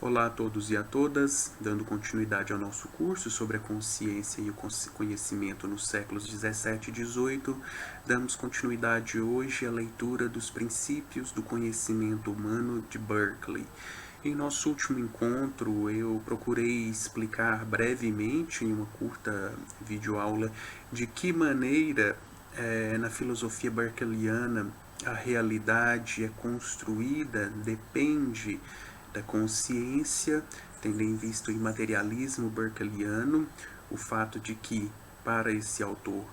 Olá a todos e a todas, dando continuidade ao nosso curso sobre a consciência e o conhecimento nos séculos 17 e 18, damos continuidade hoje à leitura dos princípios do conhecimento humano de Berkeley. Em nosso último encontro, eu procurei explicar brevemente, em uma curta videoaula, de que maneira, na filosofia berkeliana, a realidade é construída, depende da consciência, tendo em vista o imaterialismo berkeliano, o fato de que, para esse autor,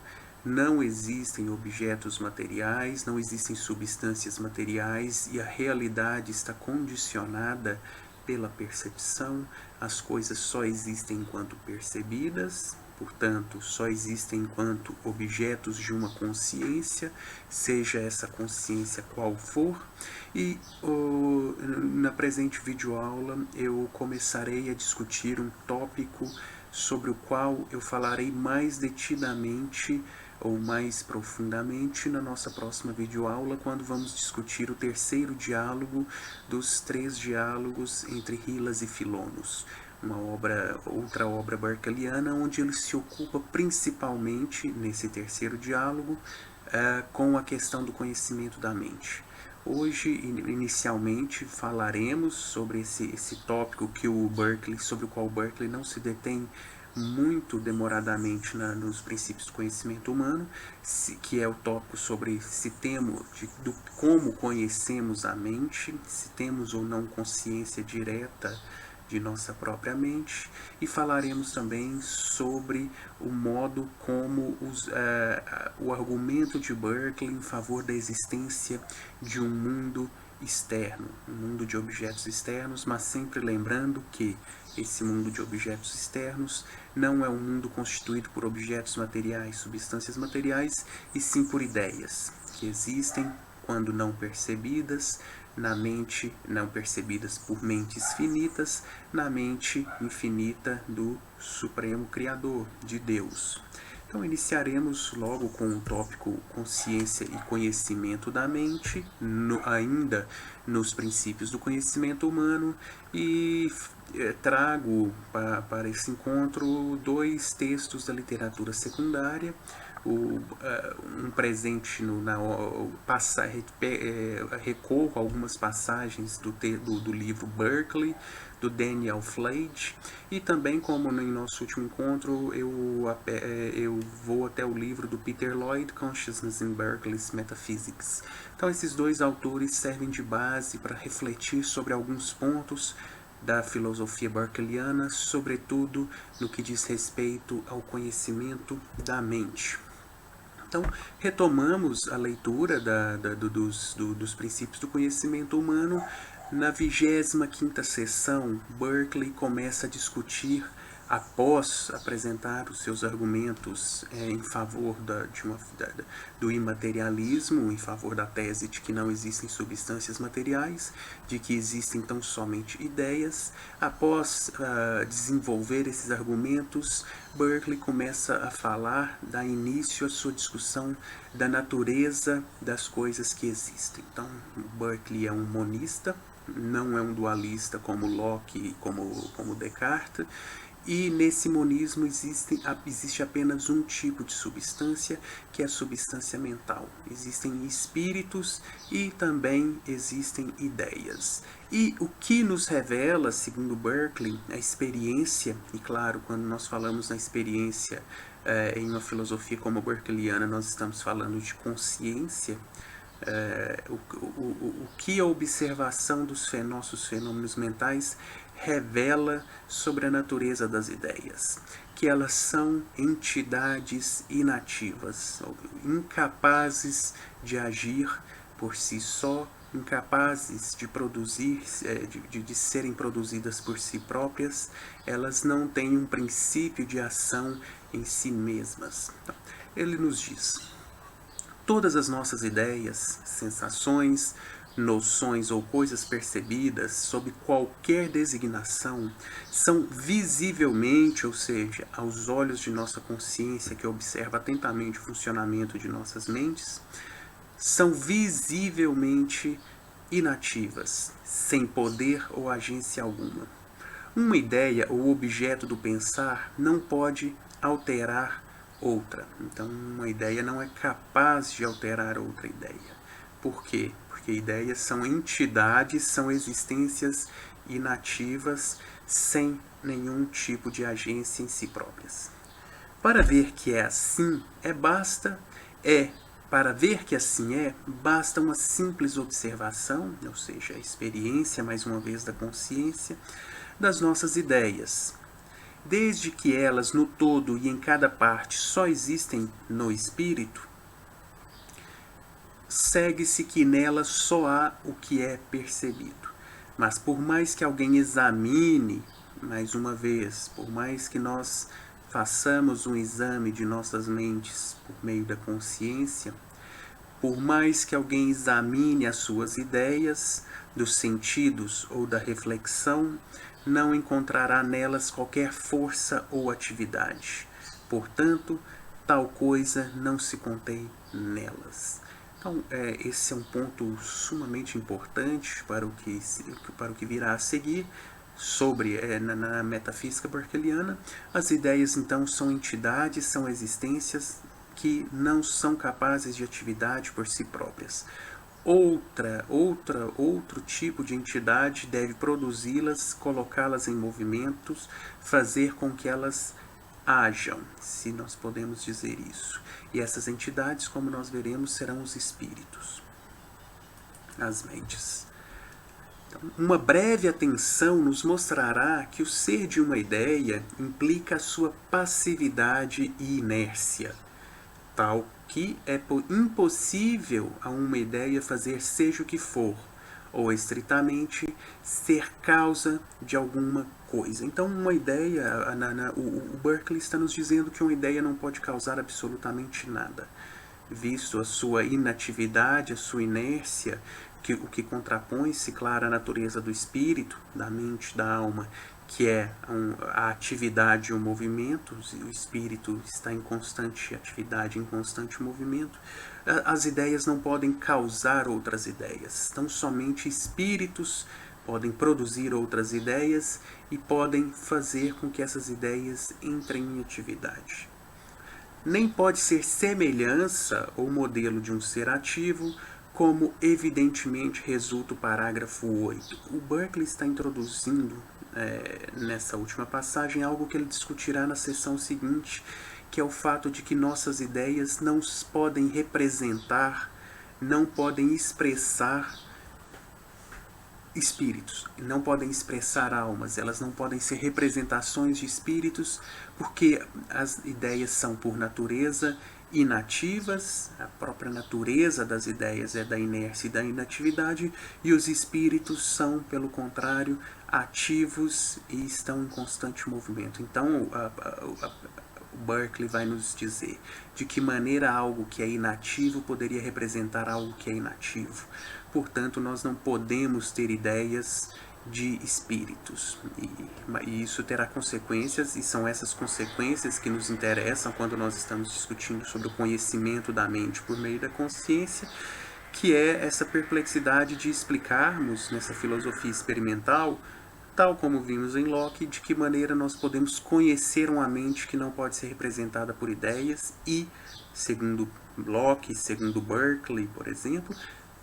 não existem objetos materiais, não existem substâncias materiais e a realidade está condicionada pela percepção, as coisas só existem enquanto percebidas, portanto, só existem enquanto objetos de uma consciência, seja essa consciência qual for, e na presente videoaula eu começarei a discutir um tópico sobre o qual eu falarei mais detidamente ou mais profundamente na nossa próxima videoaula, quando vamos discutir o terceiro diálogo dos 3 diálogos entre Hylas e Filonos, outra obra berkeliana, onde ele se ocupa principalmente, nesse terceiro diálogo, com a questão do conhecimento da mente. Hoje, inicialmente, falaremos sobre esse tópico sobre o qual Berkeley não se detém muito demoradamente nos princípios do conhecimento humano, que é o tópico sobre como conhecemos a mente, se temos ou não consciência direta de nossa própria mente, e falaremos também sobre o modo como o argumento de Berkeley em favor da existência de um mundo externo, um mundo de objetos externos, mas sempre lembrando que esse mundo de objetos externos não é um mundo constituído por objetos materiais, substâncias materiais, e sim por ideias que existem quando não percebidas na mente, não percebidas por mentes finitas, na mente infinita do Supremo Criador, de Deus. Então iniciaremos logo com o tópico consciência e conhecimento da mente, ainda nos princípios do conhecimento humano, e trago para esse encontro 2 textos da literatura secundária, um presente recorro a algumas passagens do livro Berkeley, do Daniel Flage, e também, como em nosso último encontro, eu vou até o livro do Peter Lloyd, Consciousness in Berkeley's Metaphysics. Então esses 2 autores servem de base para refletir sobre alguns pontos da filosofia berkeliana, sobretudo no que diz respeito ao conhecimento da mente. Então, retomamos a leitura dos princípios do conhecimento humano. Na 25ª sessão, Berkeley começa a discutir, após apresentar os seus argumentos em favor do imaterialismo, em favor da tese de que não existem substâncias materiais, de que existem tão somente ideias. Após desenvolver esses argumentos, Berkeley começa a falar, dá início à sua discussão da natureza das coisas que existem. Então, Berkeley é um monista, não é um dualista como Locke, como Descartes, e nesse monismo existe apenas um tipo de substância, que é a substância mental. Existem espíritos e também existem ideias. E o que nos revela, segundo Berkeley, a experiência, e claro, quando nós falamos na experiência em uma filosofia como a berkeliana, nós estamos falando de consciência, o que a observação dos nossos fenômenos mentais revela sobre a natureza das ideias, que elas são entidades inativas, incapazes de agir por si só, incapazes de produzir, de serem produzidas por si próprias. Elas não têm um princípio de ação em si mesmas. Então, ele nos diz: todas as nossas ideias, sensações, noções ou coisas percebidas sob qualquer designação são visivelmente, ou seja, aos olhos de nossa consciência que observa atentamente o funcionamento de nossas mentes, são visivelmente inativas, sem poder ou agência alguma. Uma ideia ou objeto do pensar não pode alterar outra. Então, uma ideia não é capaz de alterar outra ideia. Por quê? Porque ideias são entidades, são existências inativas, sem nenhum tipo de agência em si próprias. Para ver que é assim, para ver que assim basta uma simples observação, ou seja, a experiência, mais uma vez, da consciência, das nossas ideias. Desde que elas, no todo e em cada parte, só existem no espírito, segue-se que nelas só há o que é percebido. Mas por mais que alguém examine, mais uma vez, por mais que nós façamos um exame de nossas mentes por meio da consciência, por mais que alguém examine as suas ideias, dos sentidos ou da reflexão, não encontrará nelas qualquer força ou atividade. Portanto, tal coisa não se contém nelas. Então, esse é um ponto sumamente importante para o que virá a seguir sobre na metafísica berkeliana. As ideias, então, são entidades, são existências que não são capazes de atividade por si próprias. Outro tipo de entidade deve produzi-las, colocá-las em movimentos, fazer com que elas hajam, se nós podemos dizer isso. E essas entidades, como nós veremos, serão os espíritos, as mentes. Então, uma breve atenção nos mostrará que o ser de uma ideia implica a sua passividade e inércia, tal que é impossível a uma ideia fazer seja o que for, ou estritamente ser causa de alguma coisa. Então, uma ideia, o Berkeley está nos dizendo que uma ideia não pode causar absolutamente nada, visto a sua inatividade, a sua inércia, o que contrapõe-se, claro, à natureza do espírito, da mente, da alma, que é a atividade e o movimento. O espírito está em constante atividade, em constante movimento. As ideias não podem causar outras ideias. Então, somente espíritos podem produzir outras ideias e podem fazer com que essas ideias entrem em atividade. Nem pode ser semelhança ou modelo de um ser ativo, como evidentemente resulta o parágrafo 8. O Berkeley está introduzindo nessa última passagem algo que ele discutirá na sessão seguinte, que é o fato de que nossas ideias não podem representar, não podem expressar espíritos, não podem expressar almas, elas não podem ser representações de espíritos, porque as ideias são por natureza inativas, a própria natureza das ideias é da inércia e da inatividade, e os espíritos são, pelo contrário, ativos e estão em constante movimento. Então, o Berkeley vai nos dizer de que maneira algo que é inativo poderia representar algo que é inativo. Portanto, nós não podemos ter ideias de espíritos, e isso terá consequências, e são essas consequências que nos interessam quando nós estamos discutindo sobre o conhecimento da mente por meio da consciência, que é essa perplexidade de explicarmos nessa filosofia experimental, tal como vimos em Locke, de que maneira nós podemos conhecer uma mente que não pode ser representada por ideias e, segundo Locke, segundo Berkeley, por exemplo,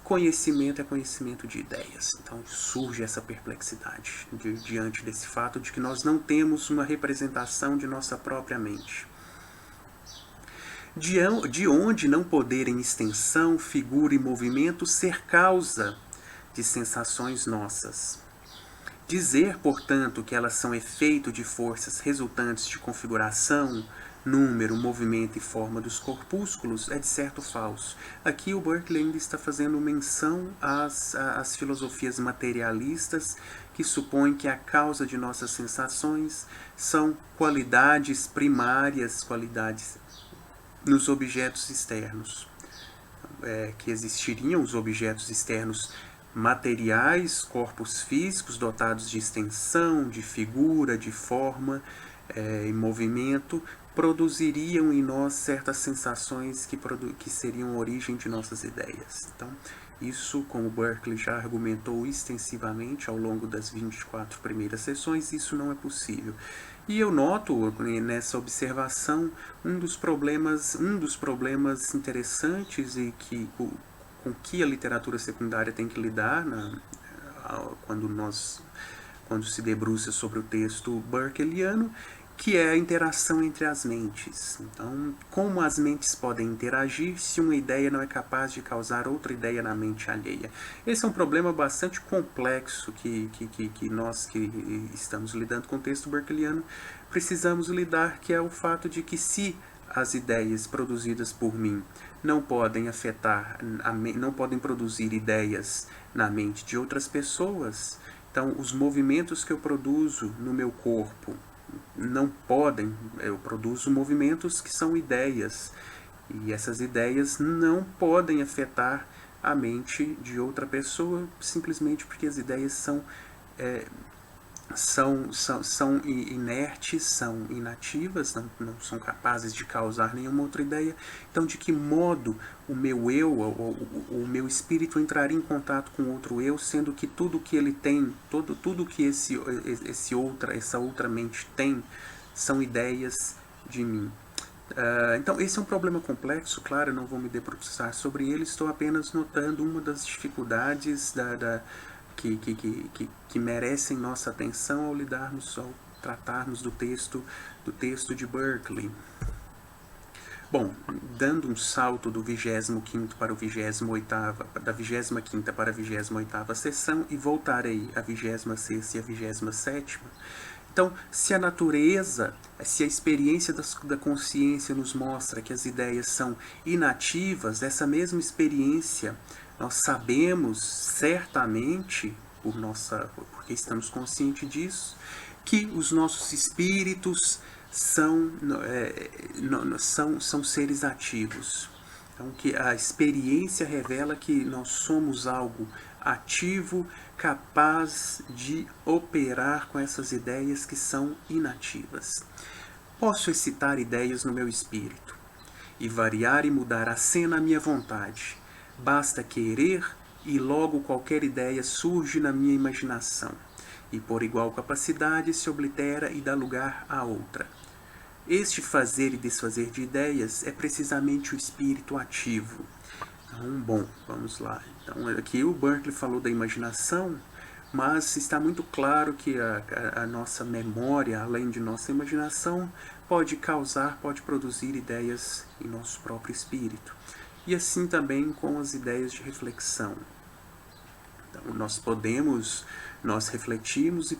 conhecimento é conhecimento de ideias. Então surge essa perplexidade diante desse fato de que nós não temos uma representação de nossa própria mente. De onde não poder em extensão, figura e movimento ser causa de sensações nossas. Dizer, portanto, que elas são efeito de forças resultantes de configuração, número, movimento e forma dos corpúsculos é de certo falso. Aqui o Berkeley ainda está fazendo menção às filosofias materialistas que supõem que a causa de nossas sensações são qualidades primárias, qualidades nos objetos externos. Que existiriam os objetos externos materiais, corpos físicos dotados de extensão, de figura, de forma e movimento, produziriam em nós certas sensações que seriam a origem de nossas ideias. Então, Isso, como Berkeley já argumentou extensivamente ao longo das 24 primeiras sessões, isso não é possível. E eu noto nessa observação um dos problemas interessantes e com que a literatura secundária tem que lidar quando se debruça sobre o texto berkeliano, que é a interação entre as mentes. Então, como as mentes podem interagir se uma ideia não é capaz de causar outra ideia na mente alheia? Esse é um problema bastante complexo que nós que estamos lidando com o texto berkeliano precisamos lidar, que é o fato de que se as ideias produzidas por mim não podem afetar, não podem produzir ideias na mente de outras pessoas, então os movimentos que eu produzo no meu corpo não podem, eu produzo movimentos que são ideias, e essas ideias não podem afetar a mente de outra pessoa, simplesmente porque as ideias são inertes, são inativas, não são capazes de causar nenhuma outra ideia. Então, de que modo o meu eu, o meu espírito entraria em contato com outro eu, sendo que tudo que ele tem, tudo que essa outra mente tem, são ideias de mim. Então, esse é um problema complexo, claro, eu não vou me debruçar sobre ele, estou apenas notando uma das dificuldades que merecem nossa atenção ao tratarmos do texto de Berkeley. Bom, dando um salto do 25º para o 28º, da 25ª para a 28ª sessão, e voltarei à 26ª e à 27ª, então, se a natureza, se a experiência da consciência nos mostra que as ideias são inativas, essa mesma experiência nós sabemos certamente, porque estamos conscientes disso, que os nossos espíritos são seres ativos. Então, que a experiência revela que nós somos algo ativo, capaz de operar com essas ideias que são inativas. Posso excitar ideias no meu espírito e variar e mudar a cena à minha vontade. Basta querer e logo qualquer ideia surge na minha imaginação, e por igual capacidade se oblitera e dá lugar a outra. Este fazer e desfazer de ideias é precisamente o espírito ativo. Então, bom, vamos lá. Então, aqui o Berkeley falou da imaginação, mas está muito claro que a nossa memória, além de nossa imaginação, pode produzir ideias em nosso próprio espírito. E assim também com as ideias de reflexão. Então, nós refletimos e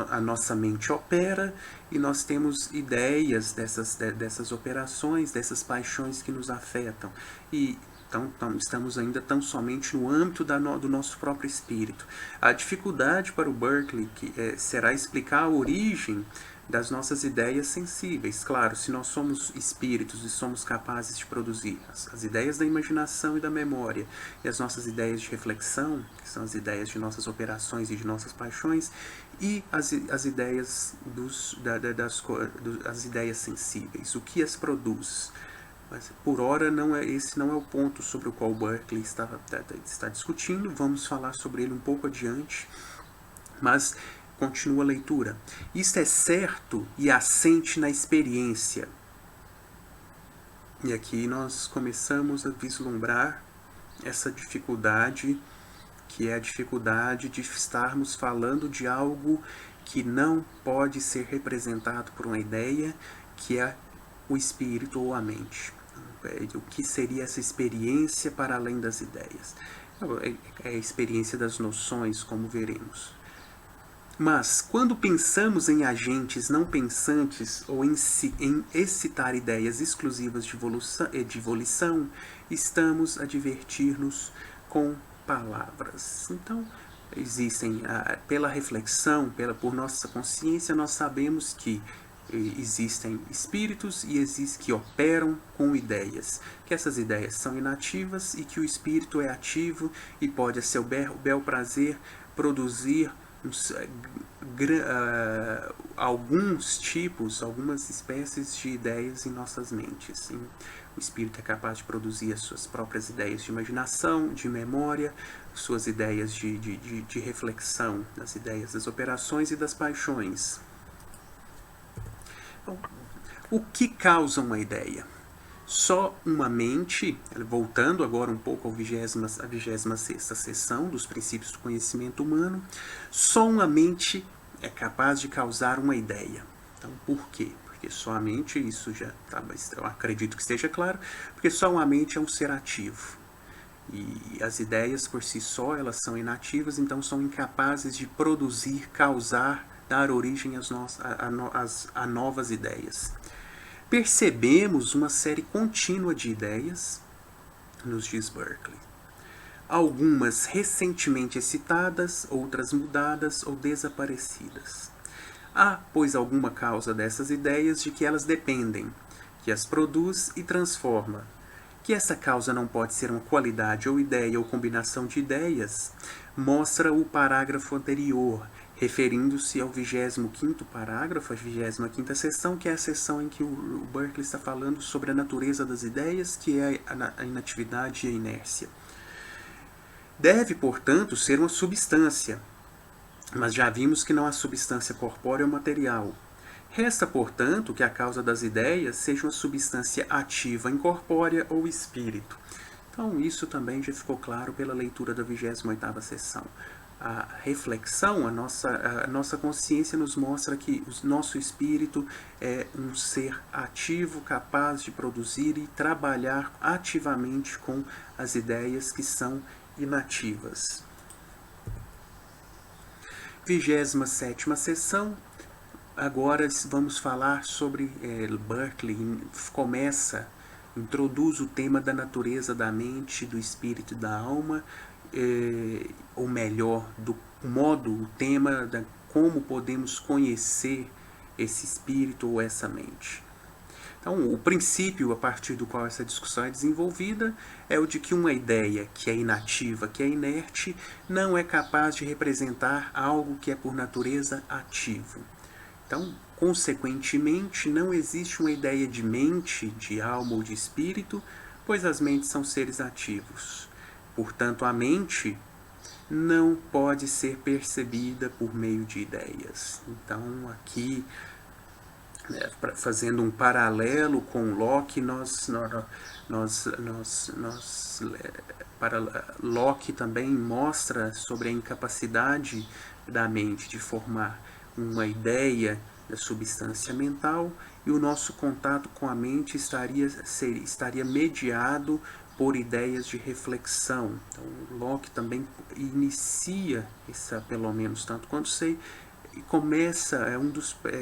a nossa mente opera e nós temos ideias dessas operações, dessas paixões que nos afetam. E então estamos ainda tão somente no âmbito do nosso próprio espírito. A dificuldade para o Berkeley será explicar a origem das nossas ideias sensíveis. Claro, se nós somos espíritos e somos capazes de produzir as ideias da imaginação e da memória, e as nossas ideias de reflexão, que são as ideias de nossas operações e de nossas paixões, e as ideias as ideias sensíveis, o que as produz. Mas, por hora, esse não é o ponto sobre o qual Berkeley está discutindo. Vamos falar sobre ele um pouco adiante, mas continua a leitura. Isto é certo e assente na experiência. E aqui nós começamos a vislumbrar essa dificuldade, que é a dificuldade de estarmos falando de algo que não pode ser representado por uma ideia, que é o espírito ou a mente. O que seria essa experiência para além das ideias? É a experiência das noções, como veremos. Mas, quando pensamos em agentes não pensantes ou em excitar ideias exclusivas de volição, estamos a divertir-nos com palavras. Então, pela reflexão, por nossa consciência, nós sabemos que existem espíritos que operam com ideias, que essas ideias são inativas e que o espírito é ativo e pode, a seu bel prazer, produzir algumas espécies de ideias em nossas mentes. O espírito é capaz de produzir as suas próprias ideias de imaginação, de memória, suas ideias de reflexão, as ideias das operações e das paixões. Então, o que causa uma ideia? Só uma mente, voltando agora um pouco à 26ª sessão dos princípios do conhecimento humano, só uma mente é capaz de causar uma ideia. Então, por quê? Porque só a mente, isso já eu acredito que esteja claro, porque só uma mente é um ser ativo. E as ideias por si só, elas são inativas, então são incapazes de produzir, causar, dar origem a novas ideias. Percebemos uma série contínua de ideias, nos diz Berkeley. Algumas recentemente excitadas, outras mudadas ou desaparecidas. Há, pois, alguma causa dessas ideias de que elas dependem, que as produz e transforma. Que essa causa não pode ser uma qualidade ou ideia ou combinação de ideias, mostra o parágrafo anterior, referindo-se ao 25º parágrafo, a 25ª sessão, que é a sessão em que o Berkeley está falando sobre a natureza das ideias, que é a inatividade e a inércia. Deve, portanto, ser uma substância, mas já vimos que não há substância corpórea ou material. Resta, portanto, que a causa das ideias seja uma substância ativa incorpórea ou espírito. Então, isso também já ficou claro pela leitura da 28ª sessão. A reflexão, a nossa consciência nos mostra que o nosso espírito é um ser ativo, capaz de produzir e trabalhar ativamente com as ideias que são inativas. 27ª sessão. Agora vamos falar sobre Berkeley introduz o tema da natureza da mente, do espírito e da alma, ou melhor, o tema de como podemos conhecer esse espírito ou essa mente. Então, o princípio a partir do qual essa discussão é desenvolvida é o de que uma ideia que é inativa, que é inerte, não é capaz de representar algo que é por natureza ativo. Então, consequentemente, não existe uma ideia de mente, de alma ou de espírito, pois as mentes são seres ativos. Portanto, a mente não pode ser percebida por meio de ideias. Então, aqui, fazendo um paralelo com Locke, Locke também mostra sobre a incapacidade da mente de formar uma ideia da substância mental, e o nosso contato com a mente estaria mediado por ideias de reflexão. Então, Locke também inicia, pelo menos tanto quanto sei, e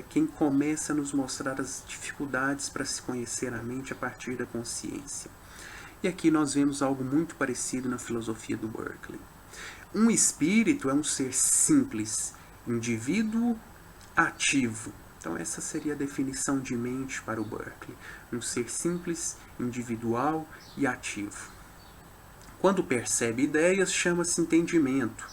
quem começa a nos mostrar as dificuldades para se conhecer a mente a partir da consciência. E aqui nós vemos algo muito parecido na filosofia do Berkeley. Um espírito é um ser simples, indivíduo ativo. Então essa seria a definição de mente para o Berkeley. Um ser simples, individual e ativo. Quando percebe ideias, chama-se entendimento.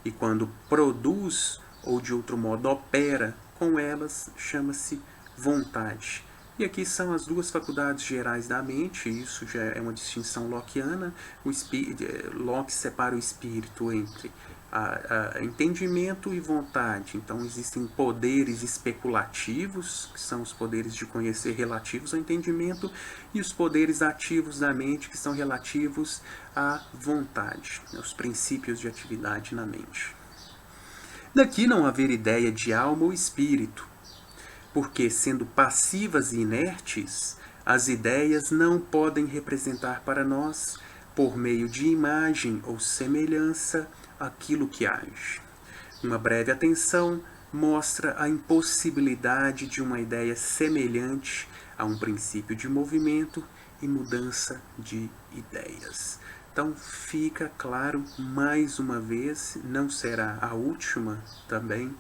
E quando produz, ou de outro modo opera com elas, chama-se vontade. E aqui são as duas faculdades gerais da mente, isso já é uma distinção lockeana. Locke separa o espírito entre entendimento e vontade. Então existem poderes especulativos, que são os poderes de conhecer relativos ao entendimento, e os poderes ativos da mente, que são relativos à vontade, os princípios de atividade na mente. Daqui não haver ideia de alma ou espírito, porque, sendo passivas e inertes, as ideias não podem representar para nós, por meio de imagem ou semelhança, aquilo que age. Uma breve atenção mostra a impossibilidade de uma ideia semelhante a um princípio de movimento e mudança de ideias. Então fica claro, mais uma vez, não será a última também,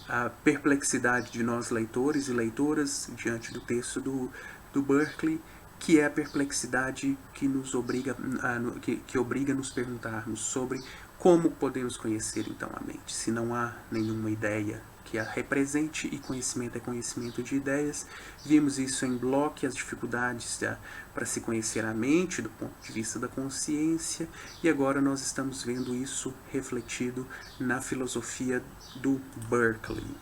a perplexidade de nós leitores e leitoras diante do texto do Berkeley, que é a perplexidade que nos obriga a nos perguntarmos sobre como podemos conhecer então a mente, se não há nenhuma ideia que a represente, e conhecimento é conhecimento de ideias. Vimos isso em Bloch, as dificuldades para se conhecer a mente do ponto de vista da consciência, e agora nós estamos vendo isso refletido na filosofia do Berkeley.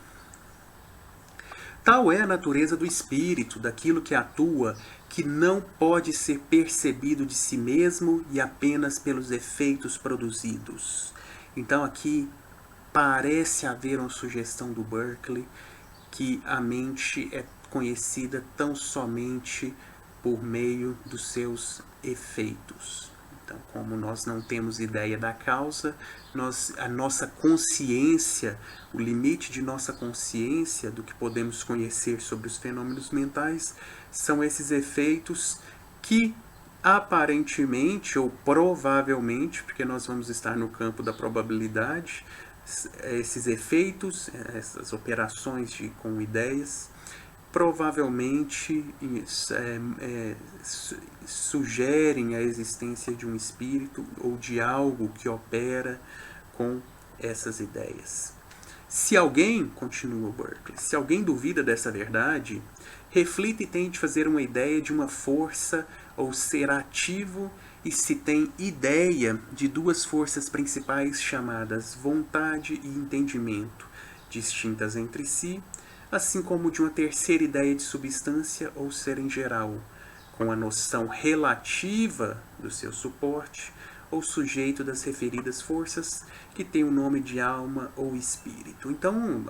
Tal é a natureza do espírito, daquilo que atua, que não pode ser percebido de si mesmo e apenas pelos efeitos produzidos. Então aqui parece haver uma sugestão do Berkeley que a mente é conhecida tão somente por meio dos seus efeitos. Então, como nós não temos ideia da causa, a nossa consciência, o limite de nossa consciência do que podemos conhecer sobre os fenômenos mentais, são esses efeitos que aparentemente ou provavelmente, porque nós vamos estar no campo da probabilidade, esses efeitos, essas operações com ideias, provavelmente sugerem a existência de um espírito ou de algo que opera com essas ideias. Se alguém, continua Berkeley, se alguém duvida dessa verdade, reflita e tente fazer uma ideia de uma força ou ser ativo, e se tem ideia de duas forças principais chamadas vontade e entendimento, distintas entre si, assim como de uma terceira ideia de substância ou ser em geral, com a noção relativa do seu suporte ou sujeito das referidas forças, que tem o nome de alma ou espírito. Então,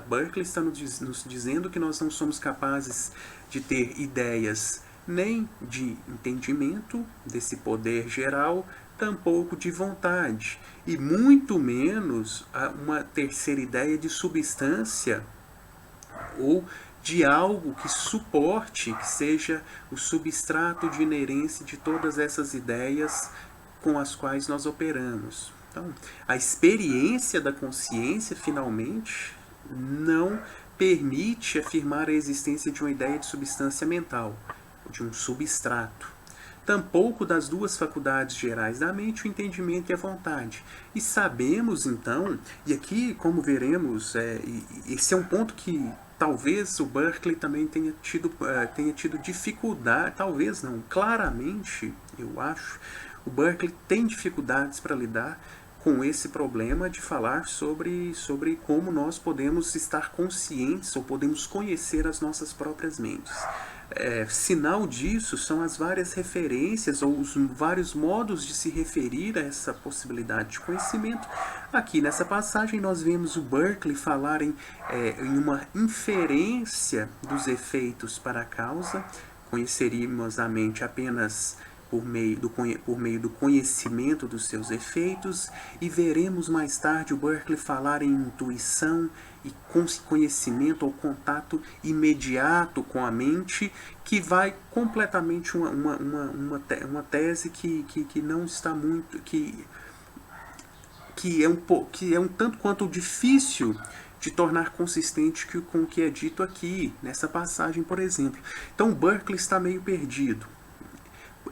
Berkeley está nos dizendo que nós não somos capazes de ter ideias nem de entendimento desse poder geral, tampouco de vontade, e muito menos uma terceira ideia de substância ou de algo que suporte, que seja o substrato de inerência de todas essas ideias com as quais nós operamos. Então, a experiência da consciência, finalmente, não permite afirmar a existência de uma ideia de substância mental, de um substrato. Tampouco das duas faculdades gerais da mente, o entendimento e a vontade. E sabemos, então, e aqui, como veremos, esse é um ponto que talvez o Berkeley também tenha tido dificuldade, talvez não, claramente, eu acho, o Berkeley tem dificuldades para lidar com esse problema de falar sobre como nós podemos estar conscientes ou podemos conhecer as nossas próprias mentes. Sinal disso são as várias referências ou os vários modos de se referir a essa possibilidade de conhecimento. Aqui nessa passagem nós vemos o Berkeley falar em uma inferência dos efeitos para a causa. Conheceríamos a mente apenas por meio do conhecimento dos seus efeitos, e veremos mais tarde o Berkeley falar em intuição e conhecimento ou contato imediato com a mente, que vai completamente uma tese que não está muito, que é um tanto quanto difícil de tornar consistente com o que é dito aqui, nessa passagem, por exemplo. Então Berkeley está meio perdido.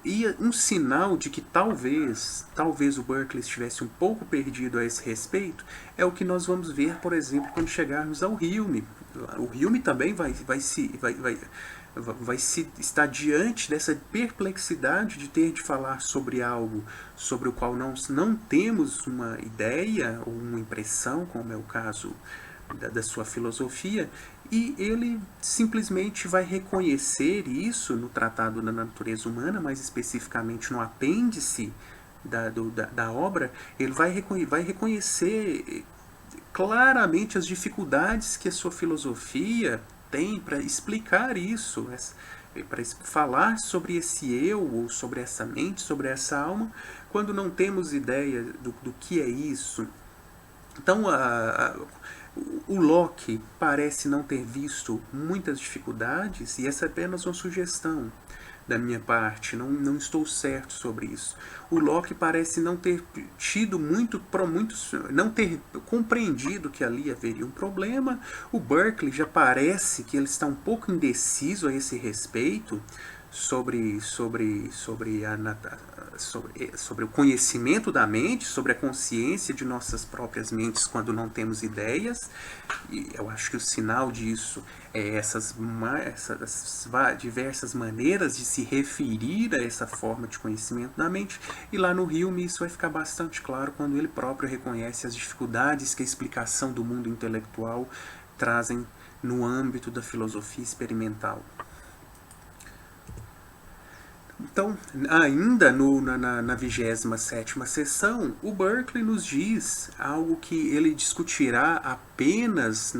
E um sinal de que talvez o Berkeley estivesse um pouco perdido a esse respeito é o que nós vamos ver, por exemplo, quando chegarmos ao Hume. O Hume também vai estar diante dessa perplexidade de ter de falar sobre algo sobre o qual não temos uma ideia ou uma impressão, como é o caso da sua filosofia, e ele simplesmente vai reconhecer isso no Tratado da Natureza Humana, mais especificamente no apêndice da obra. Ele vai reconhecer claramente as dificuldades que a sua filosofia tem para explicar isso, para falar sobre esse eu, ou sobre essa mente, sobre essa alma, quando não temos ideia do que é isso. Então, o Locke parece não ter visto muitas dificuldades, e essa é apenas uma sugestão da minha parte, não estou certo sobre isso. O Locke parece não ter não ter compreendido que ali haveria um problema. O Berkeley já parece que ele está um pouco indeciso a esse respeito, sobre o conhecimento da mente, sobre a consciência de nossas próprias mentes quando não temos ideias. E eu acho que o sinal disso é essas diversas maneiras de se referir a essa forma de conhecimento da mente. E lá no Hume isso vai ficar bastante claro quando ele próprio reconhece as dificuldades que a explicação do mundo intelectual trazem no âmbito da filosofia experimental. Então, ainda na 27ª sessão, o Berkeley nos diz algo que ele discutirá apenas,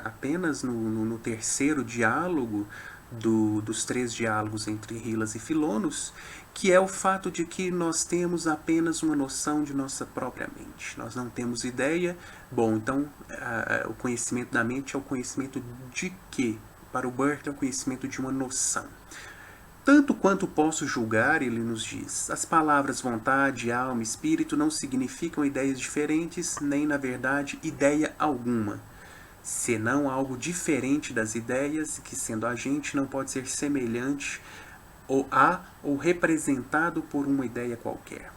apenas no terceiro diálogo dos 3 diálogos entre Hylas e Filonos, que é o fato de que nós temos apenas uma noção de nossa própria mente. Nós não temos ideia. Bom, então o conhecimento da mente é o conhecimento de quê? Para o Berkeley é o conhecimento de uma noção. Tanto quanto posso julgar, ele nos diz, as palavras vontade, alma, espírito não significam ideias diferentes, nem, na verdade, ideia alguma, senão algo diferente das ideias, que, sendo agente, não pode ser semelhante ou representado por uma ideia qualquer.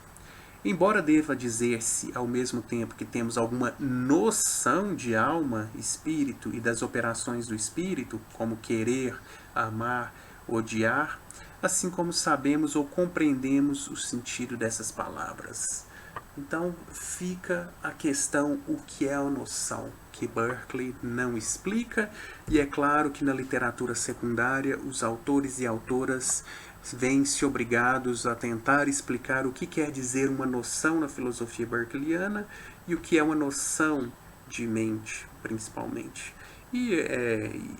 Embora deva dizer-se, ao mesmo tempo, que temos alguma noção de alma, espírito e das operações do espírito, como querer, amar, odiar, assim como sabemos ou compreendemos o sentido dessas palavras. Então fica a questão, o que é a noção, que Berkeley não explica, e é claro que na literatura secundária os autores e autoras veem-se obrigados a tentar explicar o que quer dizer uma noção na filosofia berkeleyana e o que é uma noção de mente, principalmente.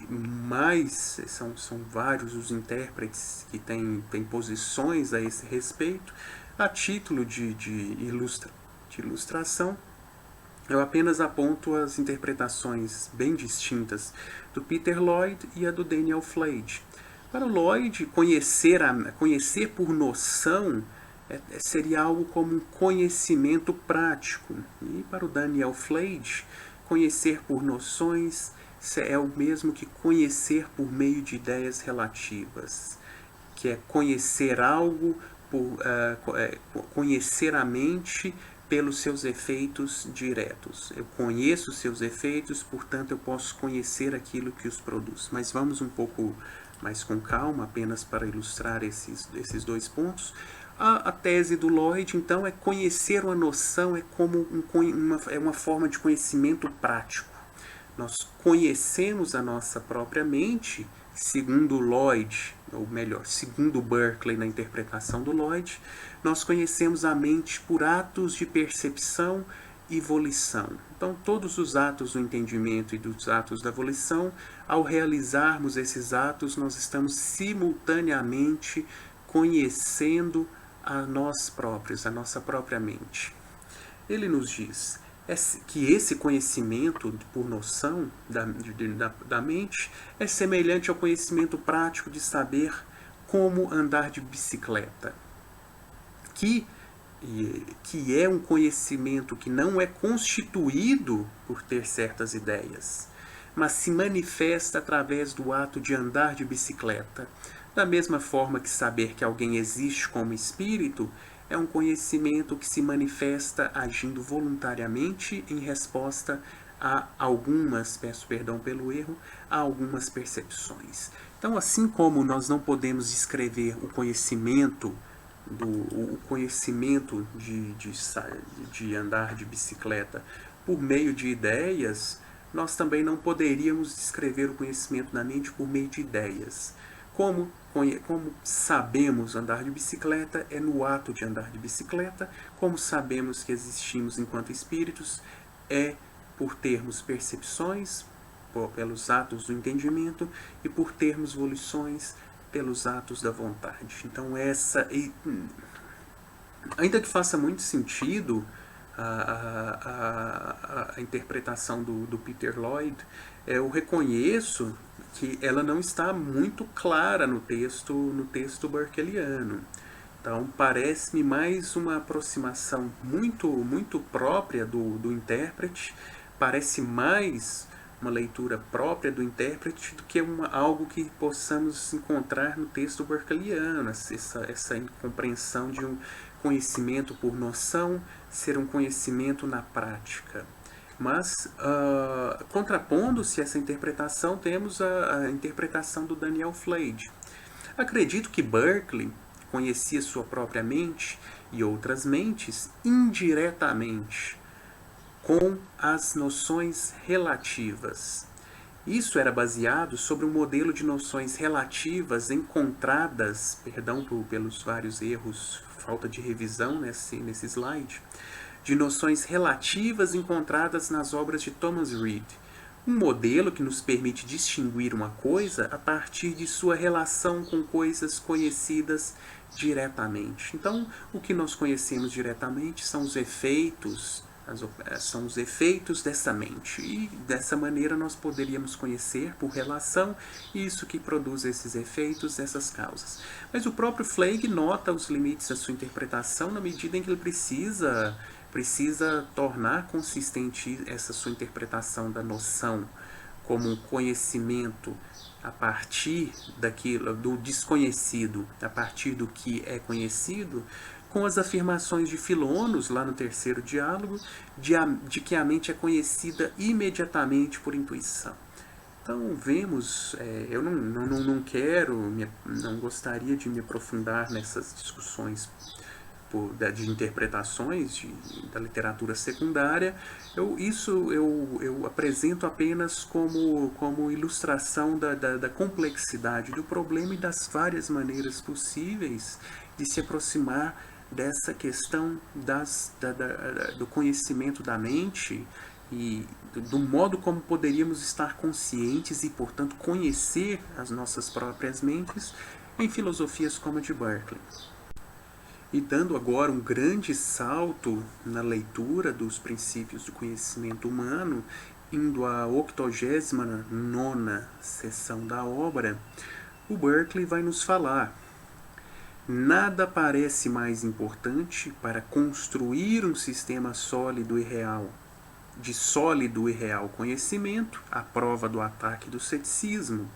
Mas são vários os intérpretes que têm posições a esse respeito. A título de ilustração, eu apenas aponto as interpretações bem distintas do Peter Lloyd e a do Daniel Flade. Para o Lloyd, conhecer por noção seria algo como um conhecimento prático. E para o Daniel Flade, conhecer por noções é o mesmo que conhecer por meio de ideias relativas, que é conhecer algo, conhecer a mente pelos seus efeitos diretos. Eu conheço os seus efeitos, portanto eu posso conhecer aquilo que os produz. Mas vamos um pouco mais com calma, apenas para ilustrar esses 2 pontos. A tese do Lloyd, então, é conhecer uma noção, é como uma forma de conhecimento prático. Nós conhecemos a nossa própria mente, segundo Lloyd, ou melhor, segundo Berkeley na interpretação do Lloyd, nós conhecemos a mente por atos de percepção e volição. Então, todos os atos do entendimento e dos atos da volição, ao realizarmos esses atos, nós estamos simultaneamente conhecendo a nós próprios, a nossa própria mente. Ele nos diz que esse conhecimento por noção da mente é semelhante ao conhecimento prático de saber como andar de bicicleta, que é um conhecimento que não é constituído por ter certas ideias, mas se manifesta através do ato de andar de bicicleta. Da mesma forma que saber que alguém existe como espírito é um conhecimento que se manifesta agindo voluntariamente em resposta a algumas, peço perdão pelo erro, a algumas percepções. Então, assim como nós não podemos descrever o conhecimento de andar de bicicleta por meio de ideias, nós também não poderíamos descrever o conhecimento da mente por meio de ideias. Como sabemos andar de bicicleta é no ato de andar de bicicleta, como sabemos que existimos enquanto espíritos é por termos percepções, pelos atos do entendimento, e por termos volições, pelos atos da vontade. Então ainda que faça muito sentido a interpretação do Peter Lloyd, eu reconheço que ela não está muito clara no texto berkeleano. Então, parece-me mais uma aproximação muito própria do intérprete, parece mais uma leitura própria do intérprete do que algo que possamos encontrar no texto berkeleano, essa compreensão de um conhecimento por noção ser um conhecimento na prática. Mas, contrapondo-se a essa interpretação, temos a interpretação do Daniel Flade. Acredito que Berkeley conhecia sua própria mente e outras mentes indiretamente, com as noções relativas. Isso era baseado sobre um modelo de noções relativas encontradas, perdão pelos vários erros, falta de revisão nesse slide, de noções relativas encontradas nas obras de Thomas Reid. Um modelo que nos permite distinguir uma coisa a partir de sua relação com coisas conhecidas diretamente. Então, o que nós conhecemos diretamente são os efeitos dessa mente. E dessa maneira nós poderíamos conhecer por relação isso que produz esses efeitos, essas causas. Mas o próprio Flade nota os limites da sua interpretação na medida em que ele precisa tornar consistente essa sua interpretação da noção como um conhecimento a partir do desconhecido, a partir do que é conhecido, com as afirmações de Filonos, lá no terceiro diálogo, de que a mente é conhecida imediatamente por intuição. Então, vemos, eu não gostaria de me aprofundar nessas discussões de interpretações da literatura secundária. Eu apresento apenas como ilustração da complexidade do problema e das várias maneiras possíveis de se aproximar dessa questão do conhecimento da mente e do modo como poderíamos estar conscientes e, portanto, conhecer as nossas próprias mentes em filosofias como a de Berkeley. E dando agora um grande salto na leitura dos princípios do conhecimento humano, indo à 89ª seção da obra, o Berkeley vai nos falar: nada parece mais importante para construir um sistema sólido e real, de sólido e real conhecimento, à prova do ataque do ceticismo.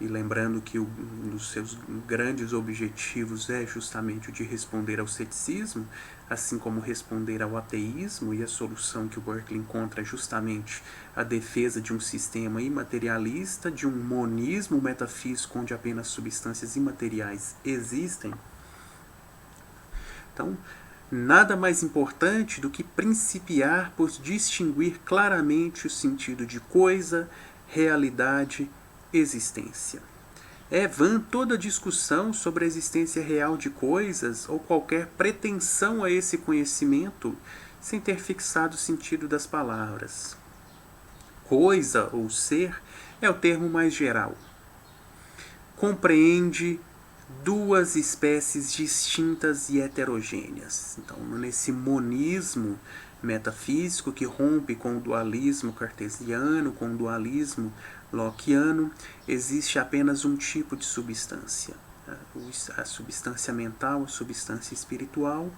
E lembrando que um dos seus grandes objetivos é justamente o de responder ao ceticismo, assim como responder ao ateísmo, e a solução que o Berkeley encontra é justamente a defesa de um sistema imaterialista, de um monismo metafísico onde apenas substâncias imateriais existem. Então, nada mais importante do que principiar por distinguir claramente o sentido de coisa, realidade, existência. É vã toda discussão sobre a existência real de coisas ou qualquer pretensão a esse conhecimento sem ter fixado o sentido das palavras. Coisa ou ser é o termo mais geral. Compreende duas espécies distintas e heterogêneas. Então, nesse monismo metafísico que rompe com o dualismo cartesiano, com o dualismo lockeano, existe apenas um tipo de substância, a substância mental, a substância espiritual.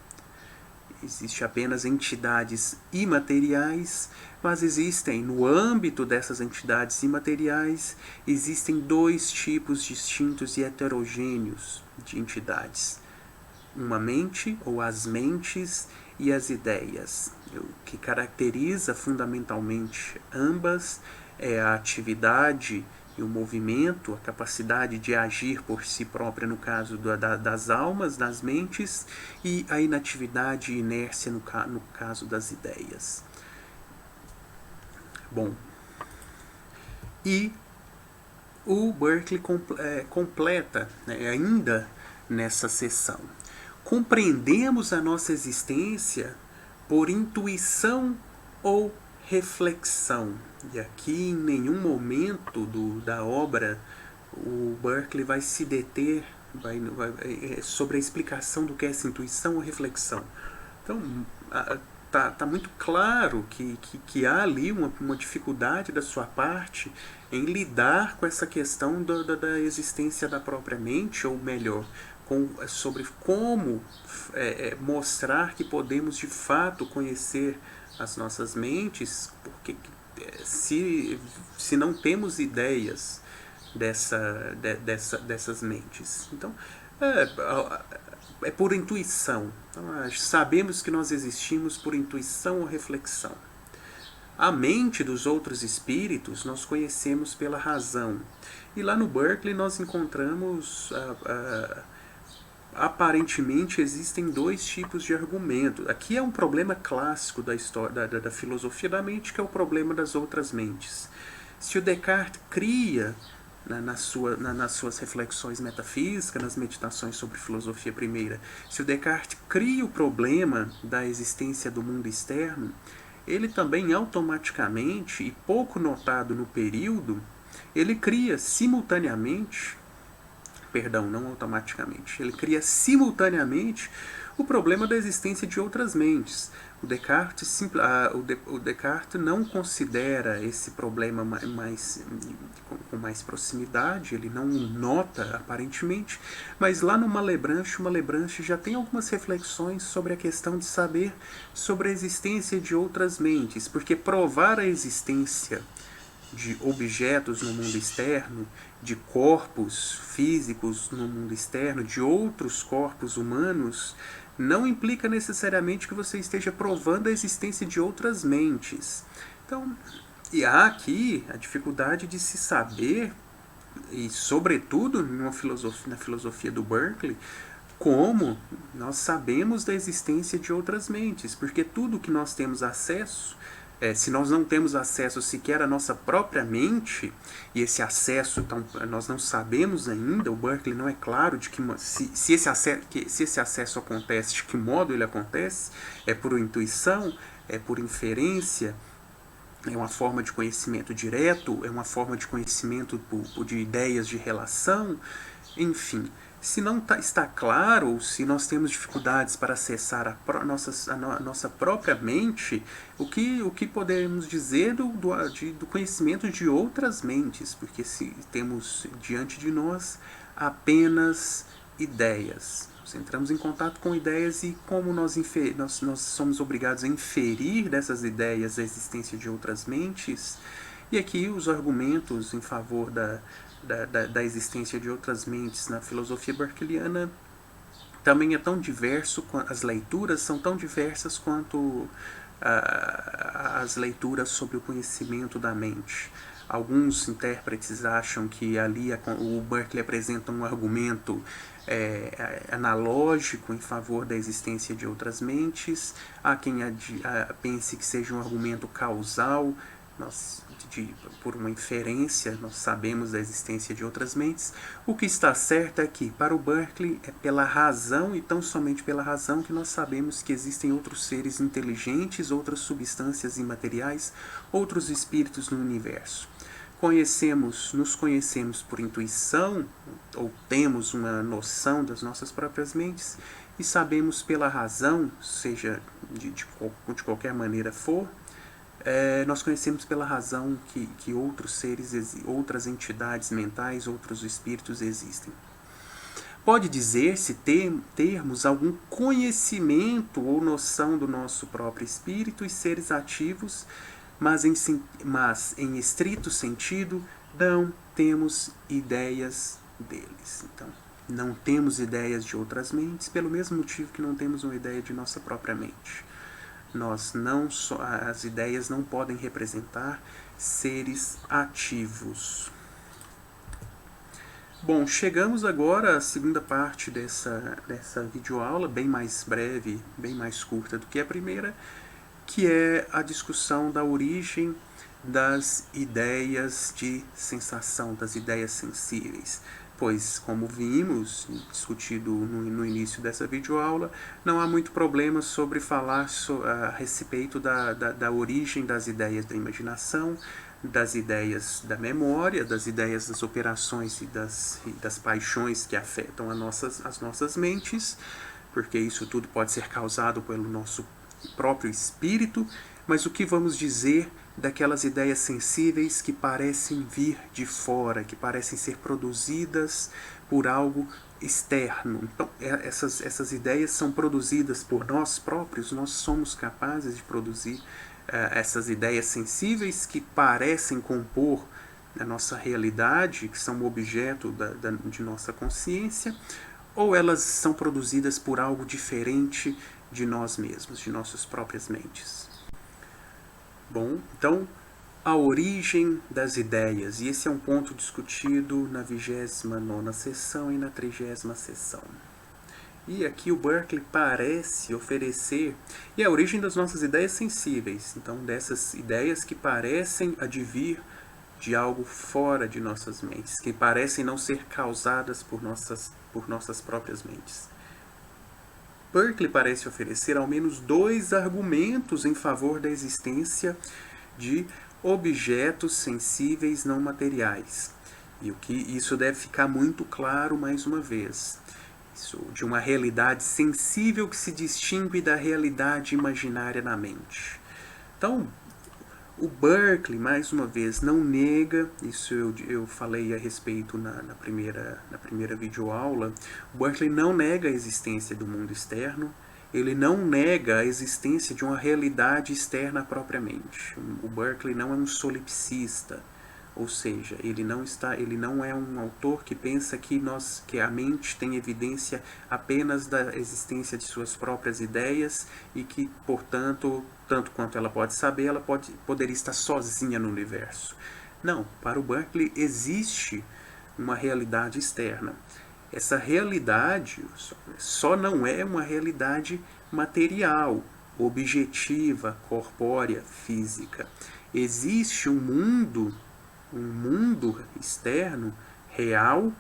Existe apenas entidades imateriais, mas existem, no âmbito dessas entidades imateriais, existem dois tipos distintos e heterogêneos de entidades: uma mente, ou as mentes, e as ideias. O que caracteriza fundamentalmente ambas é a atividade e o movimento, a capacidade de agir por si própria no caso das almas, das mentes, e a inatividade e inércia no caso das ideias. Bom, e o Berkeley completa, ainda nessa seção: compreendemos a nossa existência por intuição ou reflexão. E aqui, em nenhum momento da obra, o Berkeley vai se deter sobre a explicação do que é essa intuição ou reflexão. Então, tá muito claro que há ali uma dificuldade da sua parte em lidar com essa questão da existência da própria mente, ou melhor, sobre como mostrar que podemos de fato conhecer as nossas mentes, porque se não temos ideias dessas mentes. Então, é por intuição. Então, sabemos que nós existimos por intuição ou reflexão. A mente dos outros espíritos nós conhecemos pela razão. E lá no Berkeley nós encontramos, aparentemente, existem dois tipos de argumento. Aqui é um problema clássico da história da filosofia da mente, que é o problema das outras mentes. Se o Descartes cria, nas suas reflexões metafísicas, nas meditações sobre filosofia primeira, se o Descartes cria o problema da existência do mundo externo, ele também automaticamente, e pouco notado no período, ele cria simultaneamente, perdão, não automaticamente, ele cria simultaneamente o problema da existência de outras mentes. O Descartes não considera esse problema com mais proximidade, ele não nota aparentemente, mas lá no Malebranche já tem algumas reflexões sobre a questão de saber sobre a existência de outras mentes, porque provar a existência de objetos no mundo externo, de corpos físicos no mundo externo, de outros corpos humanos, não implica necessariamente que você esteja provando a existência de outras mentes. Então, e há aqui a dificuldade de se saber, e sobretudo na filosofia do Berkeley, como nós sabemos da existência de outras mentes, porque tudo que nós temos acesso, se nós não temos acesso sequer à nossa própria mente, e esse acesso, então, nós não sabemos ainda, o Berkeley não é claro de que se esse acesso acontece, de que modo ele acontece, é por intuição, é por inferência, é uma forma de conhecimento direto, é uma forma de conhecimento de ideias de relação, enfim. Se não está claro, ou se nós temos dificuldades para acessar a nossa própria mente, o que podemos dizer do conhecimento de outras mentes? Porque se temos diante de nós apenas ideias. Nós entramos em contato com ideias e como nós somos obrigados a inferir dessas ideias a existência de outras mentes, e aqui os argumentos em favor da existência de outras mentes na filosofia berkeliana também é tão diverso, as leituras são tão diversas quanto as leituras sobre o conhecimento da mente. Alguns intérpretes acham que ali o Berkeley apresenta um argumento analógico em favor da existência de outras mentes. Há quem pense que seja um argumento causal, por uma inferência, nós sabemos da existência de outras mentes. O que está certo é que, para o Berkeley, é pela razão, e tão somente pela razão, que nós sabemos que existem outros seres inteligentes, outras substâncias imateriais, outros espíritos no universo. Nos conhecemos por intuição, ou temos uma noção das nossas próprias mentes, e sabemos pela razão, seja de qualquer maneira for, nós conhecemos pela razão que outros seres, outras entidades mentais, outros espíritos existem. Pode dizer-se termos algum conhecimento ou noção do nosso próprio espírito e seres ativos, mas em estrito sentido não temos ideias deles. Então, não temos ideias de outras mentes, pelo mesmo motivo que não temos uma ideia de nossa própria mente. As ideias não podem representar seres ativos. Bom, chegamos agora à segunda parte dessa videoaula, bem mais breve, bem mais curta do que a primeira, que é a discussão da origem das ideias de sensação, das ideias sensíveis. Pois, como vimos, discutido no início dessa videoaula, não há muito problema sobre falar a respeito da origem das ideias da imaginação, das ideias da memória, das ideias das operações e das paixões que afetam as nossas mentes, porque isso tudo pode ser causado pelo nosso próprio espírito, mas o que vamos dizer daquelas ideias sensíveis que parecem vir de fora, que parecem ser produzidas por algo externo. Então, essas ideias são produzidas por nós próprios, nós somos capazes de produzir essas ideias sensíveis que parecem compor a nossa realidade, que são objeto de nossa consciência, ou elas são produzidas por algo diferente de nós mesmos, de nossas próprias mentes. Bom, então, a origem das ideias, e esse é um ponto discutido na 29ª sessão e na 30ª sessão. E aqui o Berkeley parece oferecer, e a origem das nossas ideias sensíveis, então dessas ideias que parecem advir de algo fora de nossas mentes, que parecem não ser causadas por nossas próprias mentes. Berkeley parece oferecer ao menos 2 argumentos em favor da existência de objetos sensíveis não materiais. E o que isso deve ficar muito claro mais uma vez. Isso, de uma realidade sensível que se distingue da realidade imaginária na mente. Então, o Berkeley, mais uma vez, não nega, isso eu falei a respeito na primeira videoaula, o Berkeley não nega a existência do mundo externo, ele não nega a existência de uma realidade externa propriamente. O Berkeley não é um solipsista, ou seja, ele não é um autor que pensa que a mente tem evidência apenas da existência de suas próprias ideias e que, portanto, tanto quanto ela pode saber, ela poderia estar sozinha no universo. Não, para o Berkeley existe uma realidade externa. Essa realidade só não é uma realidade material, objetiva, corpórea, física. Existe um mundo externo, real,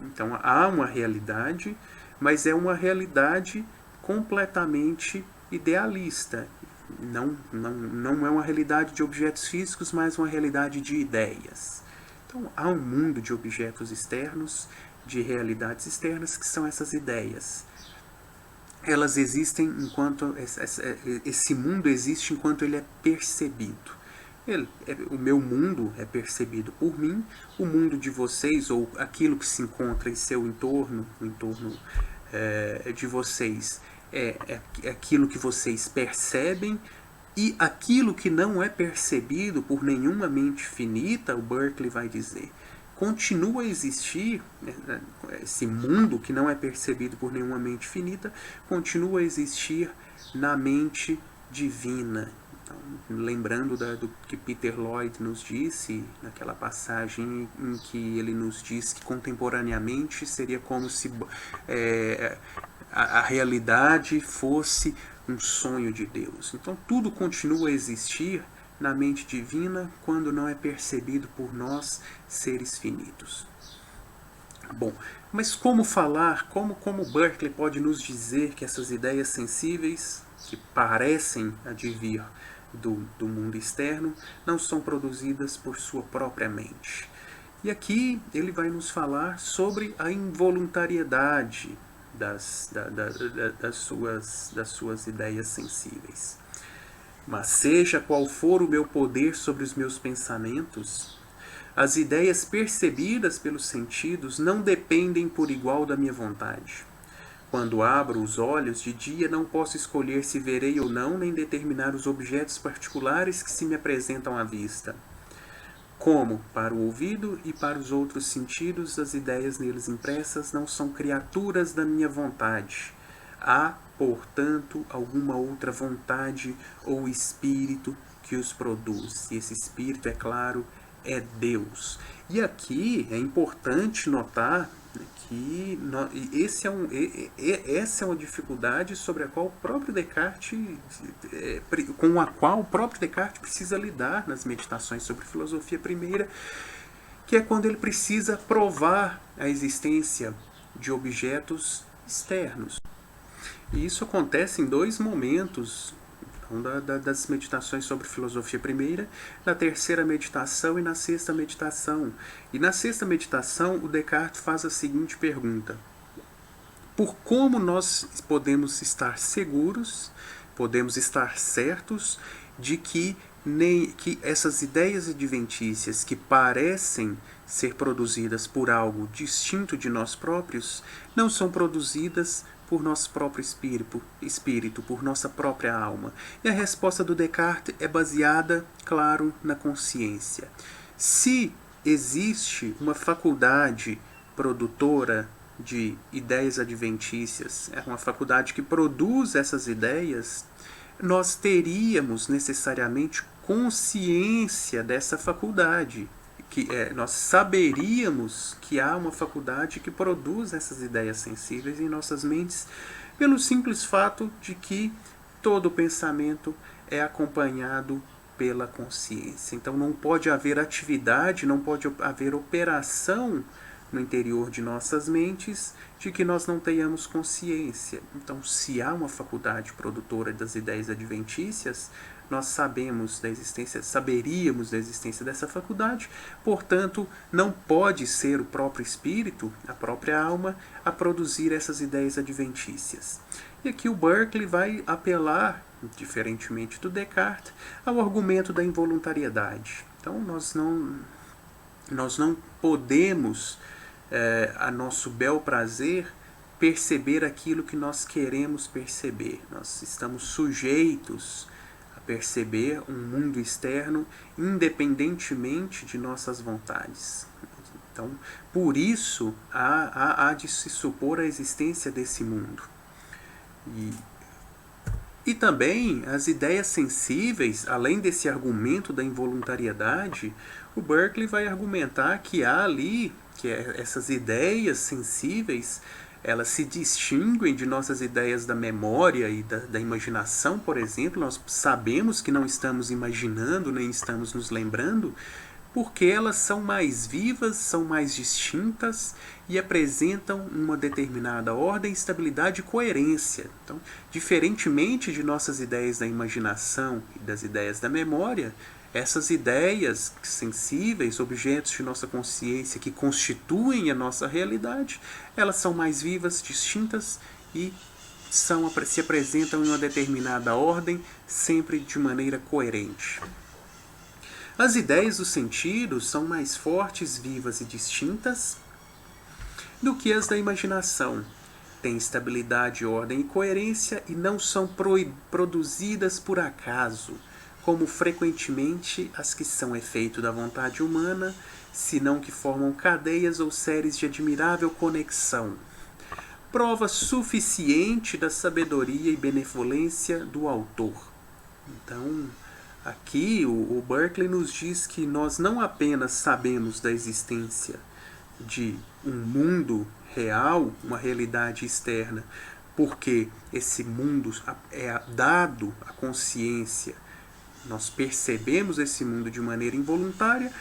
então há uma realidade, mas é uma realidade completamente idealista. Não é uma realidade de objetos físicos, mas uma realidade de ideias. Então há um mundo de objetos externos, de realidades externas, que são essas ideias. Elas existem enquanto esse mundo existe enquanto ele é percebido. O meu mundo é percebido por mim, o mundo de vocês, ou aquilo que se encontra em seu entorno, no entorno de vocês, é aquilo que vocês percebem, e aquilo que não é percebido por nenhuma mente finita, o Berkeley vai dizer, continua a existir, esse mundo que não é percebido por nenhuma mente finita, continua a existir na mente divina. Lembrando do que Peter Lloyd nos disse, naquela passagem em que ele nos diz que contemporaneamente seria como se a realidade fosse um sonho de Deus. Então tudo continua a existir na mente divina quando não é percebido por nós, seres finitos. Bom, mas como falar, como Berkeley pode nos dizer que essas ideias sensíveis, que parecem advir do mundo externo, não são produzidas por sua própria mente? E aqui ele vai nos falar sobre a involuntariedade das suas ideias sensíveis. Mas seja qual for o meu poder sobre os meus pensamentos, as ideias percebidas pelos sentidos não dependem por igual da minha vontade. Quando abro os olhos de dia, não posso escolher se verei ou não, nem determinar os objetos particulares que se me apresentam à vista. Como, para o ouvido e para os outros sentidos, as ideias neles impressas não são criaturas da minha vontade. Há, portanto, alguma outra vontade ou espírito que os produz. E esse espírito, é claro, é Deus. E aqui é importante notar que essa é uma dificuldade sobre a qual o próprio Descartes, com a qual o próprio Descartes precisa lidar nas meditações sobre filosofia primeira, que é quando ele precisa provar a existência de objetos externos. E isso acontece em 2 momentos das meditações sobre filosofia primeira, na 3ª meditação e na 6ª meditação. E na 6ª meditação, o Descartes faz a seguinte pergunta: por como nós podemos estar seguros, podemos estar certos de que essas ideias adventícias que parecem ser produzidas por algo distinto de nós próprios, não são produzidas por nosso próprio espírito, por nossa própria alma? E a resposta do Descartes é baseada, claro, na consciência. Se existe uma faculdade produtora de ideias adventícias, é uma faculdade que produz essas ideias, nós teríamos necessariamente consciência dessa faculdade. Nós saberíamos que há uma faculdade que produz essas ideias sensíveis em nossas mentes, pelo simples fato de que todo pensamento é acompanhado pela consciência. Então não pode haver atividade, não pode haver operação no interior de nossas mentes de que nós não tenhamos consciência. Então, se há uma faculdade produtora das ideias adventícias, nós saberíamos da existência dessa faculdade, portanto, não pode ser o próprio espírito, a própria alma, a produzir essas ideias adventícias. E aqui o Berkeley vai apelar, diferentemente do Descartes, ao argumento da involuntariedade. Então, nós não podemos, a nosso bel prazer, perceber aquilo que nós queremos perceber. Nós estamos sujeitos a perceber um mundo externo independentemente de nossas vontades. Então, por isso, há de se supor a existência desse mundo. E também as ideias sensíveis, além desse argumento da involuntariedade, o Berkeley vai argumentar que há ali, essas ideias sensíveis, elas se distinguem de nossas ideias da memória e da imaginação, por exemplo. Nós sabemos que não estamos imaginando, nem estamos nos lembrando, porque elas são mais vivas, são mais distintas e apresentam uma determinada ordem, estabilidade e coerência. Então, diferentemente de nossas ideias da imaginação e das ideias da memória, essas ideias sensíveis, objetos de nossa consciência que constituem a nossa realidade, elas são mais vivas, distintas e se apresentam em uma determinada ordem, sempre de maneira coerente. As ideias dos sentidos são mais fortes, vivas e distintas do que as da imaginação. Têm estabilidade, ordem e coerência e não são produzidas por acaso, como frequentemente as que são efeito da vontade humana, senão que formam cadeias ou séries de admirável conexão. Prova suficiente da sabedoria e benevolência do autor. Então, aqui o Berkeley nos diz que nós não apenas sabemos da existência de um mundo real, uma realidade externa, porque esse mundo é dado à consciência, nós percebemos esse mundo de maneira involuntária,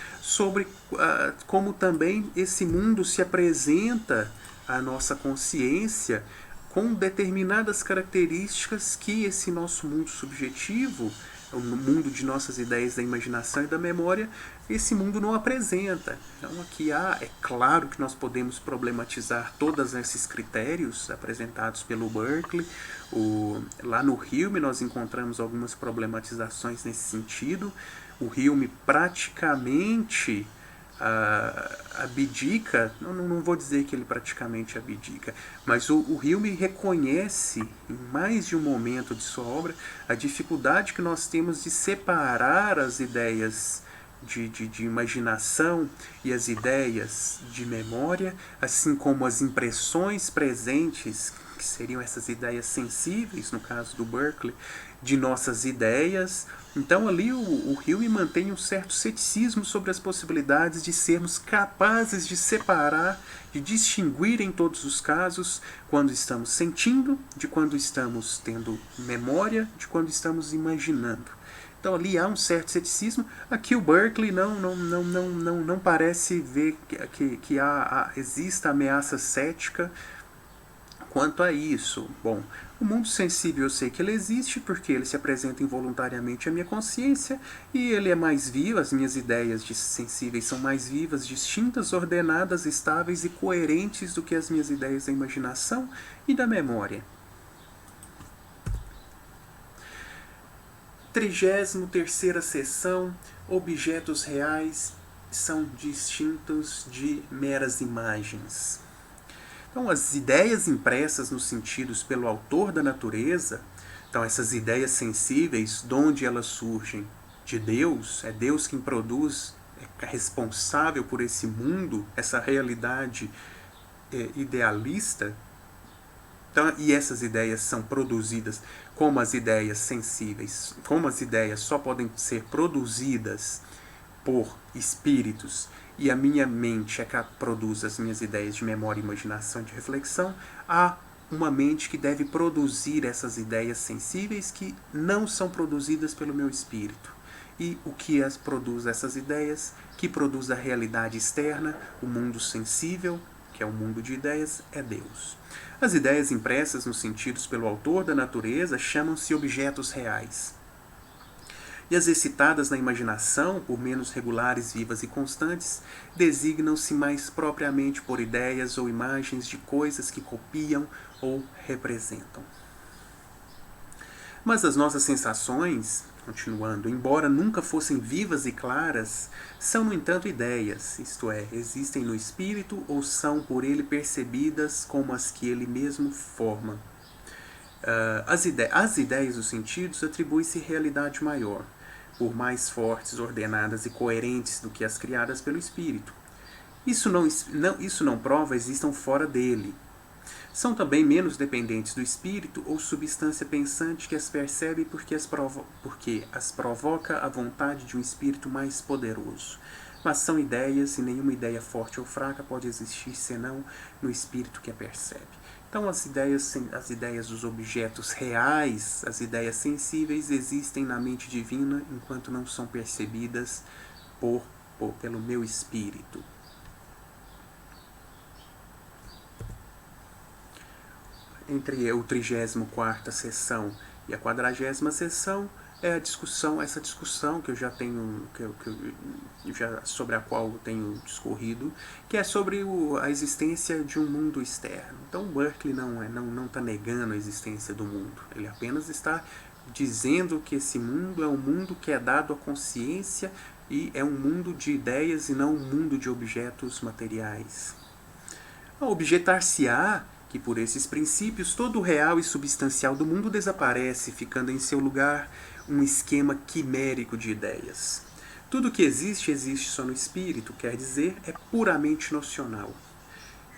como também esse mundo se apresenta à nossa consciência com determinadas características que esse nosso mundo subjetivo, o mundo de nossas ideias da imaginação e da memória, esse mundo não apresenta. Então aqui é claro que nós podemos problematizar todos esses critérios apresentados pelo Berkeley. Lá no Hume nós encontramos algumas problematizações nesse sentido. O Hume praticamente abdica, não vou dizer que ele praticamente abdica, mas o Hume reconhece em mais de um momento de sua obra a dificuldade que nós temos de separar as ideias de imaginação e as ideias de memória, assim como as impressões presentes, que seriam essas ideias sensíveis, no caso do Berkeley, de nossas ideias. Então ali o Hume mantém um certo ceticismo sobre as possibilidades de sermos capazes de separar, de distinguir em todos os casos, quando estamos sentindo, de quando estamos tendo memória, de quando estamos imaginando. Então ali há um certo ceticismo. Aqui o Berkeley não parece ver que exista ameaça cética quanto a isso. Bom, o mundo sensível eu sei que ele existe porque ele se apresenta involuntariamente à minha consciência e ele é mais vivo, as minhas ideias sensíveis são mais vivas, distintas, ordenadas, estáveis e coerentes do que as minhas ideias da imaginação e da memória. 33ª seção, objetos reais são distintos de meras imagens. Então, as ideias impressas nos sentidos pelo autor da natureza, então essas ideias sensíveis, de onde elas surgem? De Deus, é Deus quem produz, é responsável por esse mundo, essa realidade idealista. Então, e essas ideias são produzidas como as ideias sensíveis, como as ideias só podem ser produzidas por espíritos, e a minha mente é que produz as minhas ideias de memória, imaginação e de reflexão, há uma mente que deve produzir essas ideias sensíveis que não são produzidas pelo meu espírito. E o que as produz essas ideias, que produz a realidade externa, o mundo sensível, que é o mundo de ideias, é Deus. As ideias impressas nos sentidos pelo autor da natureza chamam-se objetos reais. E as excitadas na imaginação, por menos regulares, vivas e constantes, designam-se mais propriamente por ideias ou imagens de coisas que copiam ou representam. Mas as nossas sensações, continuando, embora nunca fossem vivas e claras, são, no entanto, ideias, isto é, existem no espírito ou são por ele percebidas como as que ele mesmo forma. Às ideias dos sentidos atribui-se realidade maior, por mais fortes, ordenadas e coerentes do que as criadas pelo espírito. Isso não prova existam fora dele. São também menos dependentes do espírito ou substância pensante que as percebe porque as provoca a vontade de um espírito mais poderoso. Mas são ideias e nenhuma ideia forte ou fraca pode existir senão no espírito que a percebe. Então as ideias dos objetos reais, as ideias sensíveis, existem na mente divina enquanto não são percebidas pelo meu espírito. Entre a 34ª sessão e a 40ª sessão é essa discussão que eu já tenho, sobre a qual eu tenho discorrido, que é sobre a existência de um mundo externo. Então Berkeley não está negando a existência do mundo, ele apenas está dizendo que esse mundo é um mundo que é dado à consciência e é um mundo de ideias e não um mundo de objetos materiais. Objetar-se-á que por esses princípios todo o real e substancial do mundo desaparece, ficando em seu lugar um esquema quimérico de ideias. Tudo que existe só no espírito, quer dizer, é puramente nocional.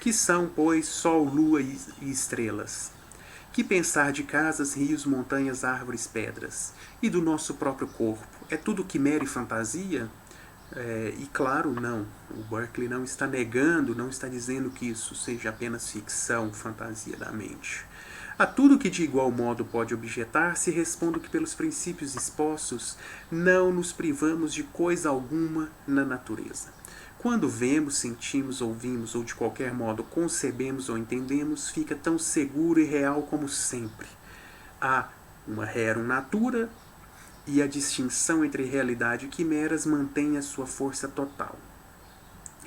Que são, pois, sol, lua e estrelas? Que pensar de casas, rios, montanhas, árvores, pedras? E do nosso próprio corpo? É tudo quimera e fantasia? E claro, não. O Berkeley não está negando, não está dizendo que isso seja apenas ficção, fantasia da mente. A tudo que de igual modo pode objetar-se, respondo que pelos princípios expostos não nos privamos de coisa alguma na natureza. Quando vemos, sentimos, ouvimos ou de qualquer modo concebemos ou entendemos, fica tão seguro e real como sempre. Há uma rerum natura, e a distinção entre realidade e quimeras mantém a sua força total.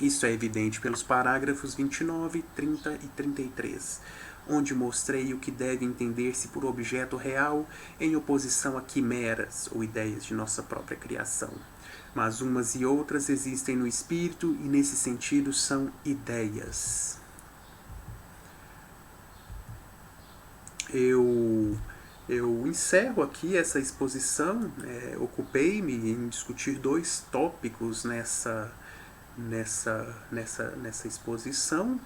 Isso é evidente pelos parágrafos 29, 30 e 33, onde mostrei o que deve entender-se por objeto real em oposição a quimeras ou ideias de nossa própria criação. Mas umas e outras existem no espírito e nesse sentido são ideias. Eu encerro aqui essa exposição, ocupei-me em discutir 2 tópicos nessa exposição.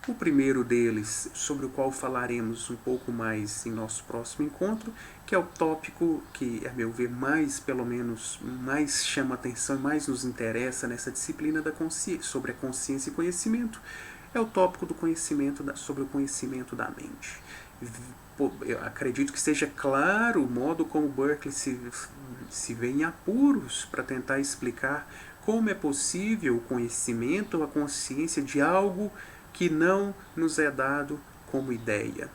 O primeiro deles, sobre o qual falaremos um pouco mais em nosso próximo encontro, que é o tópico que, a meu ver, mais chama atenção e mais nos interessa nessa disciplina da consciência, sobre a consciência e conhecimento, é o tópico do conhecimento, sobre o conhecimento da mente. Eu acredito que seja claro o modo como Berkeley se vê em apuros para tentar explicar como é possível o conhecimento ou a consciência de algo que não nos é dado como ideia.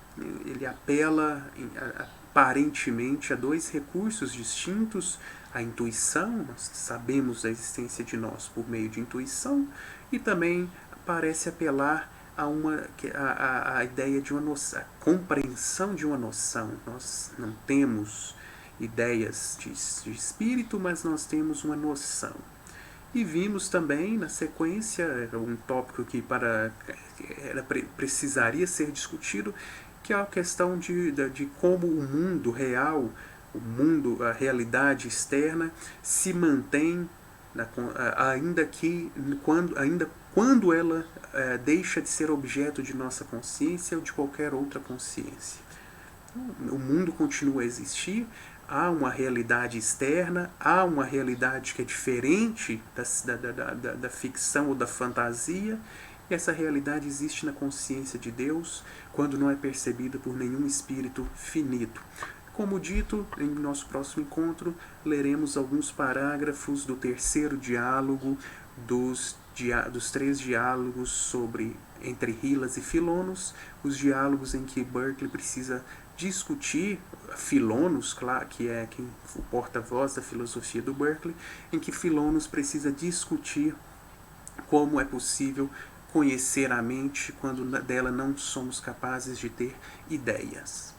Ele apela aparentemente a 2 recursos distintos: a intuição, nós sabemos da existência de nós por meio de intuição, e também parece apelar a ideia de uma noção, a compreensão de uma noção. Nós não temos ideias de espírito, mas nós temos uma noção. E vimos também, na sequência, um tópico que precisaria ser discutido, que é a questão de como o mundo real, a realidade externa, se mantém, ainda quando ela deixa de ser objeto de nossa consciência ou de qualquer outra consciência. O mundo continua a existir, há uma realidade externa, há uma realidade que é diferente da ficção ou da fantasia, e essa realidade existe na consciência de Deus quando não é percebida por nenhum espírito finito. Como dito, em nosso próximo encontro, leremos alguns parágrafos do terceiro diálogo dos 3 diálogos entre Hylas e Filonos, os diálogos em que Berkeley precisa discutir, Filonos, que é o porta-voz da filosofia do Berkeley, em que Filonos precisa discutir como é possível conhecer a mente quando dela não somos capazes de ter ideias.